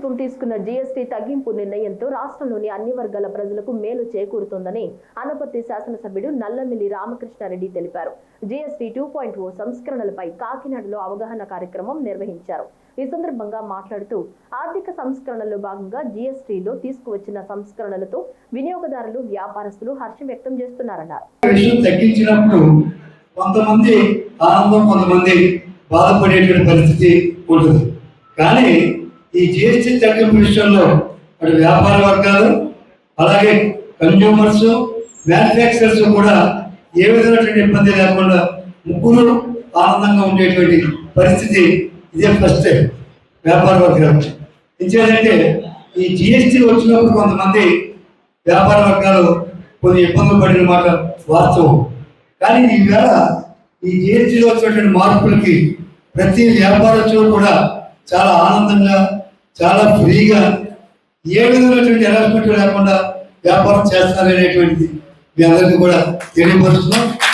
ప్రభుత్వం తీసుకున్న జీఎస్టీ తగ్గింపు నిర్ణయంతో రాష్ట్రంలోని అన్ని వర్గాల ప్రజలకు మేలు చేకూరుతోందని అనపర్తి శాసనసభ్యుడు నల్లమిల్లి రామకృష్ణారెడ్డి తెలిపారు. జీఎస్టీ 2.0 సంస్కరణలపై కాకినాడలో అవగాహన కార్యక్రమం నిర్వహించారు. ఈ సందర్భంగా మాట్లాడుతూ ఆర్థిక సంస్కరణలో భాగంగా జీఎస్టీలో తీసుకువచ్చిన సంస్కరణలతో వినియోగదారులు, వ్యాపారస్తులు హర్షం వ్యక్తం చేస్తున్నారన్నారు. కొంతమంది ఆనందం, కొంతమంది బాధపడేటువంటి పరిస్థితి ఉంటుంది. కానీ ఈ జీఎస్టీ తగ్గింపు విషయంలో అటు వ్యాపార వర్గాలు, అలాగే కన్జ్యూమర్స్, మ్యానుఫ్యాక్చరర్స్ కూడా ఏ విధమైనటువంటి ఇబ్బంది లేకుండా ముగ్గురు ఆనందంగా ఉండేటువంటి పరిస్థితి ఇదే ఫస్ట్ వ్యాపార వర్గాలు. ఇంకేంటంటే ఈ జీఎస్టీ వచ్చినప్పుడు కొంతమంది వ్యాపార వర్గాలు కొన్ని ఇబ్బందులు పడిన మాట వాస్తవం. కానీ ఈవేళ ఈ జీఎస్టీలో వచ్చినటువంటి మార్పులకి ప్రతి వ్యాపారస్తులు కూడా చాలా ఆనందంగా, చాలా ఫ్రీగా, ఏ విధమైనటువంటి హెరాస్మెంట్ లేకుండా వ్యాపారం చేస్తారనేటువంటిది మీ అందరికీ కూడా తెలియపరుస్తున్నాం.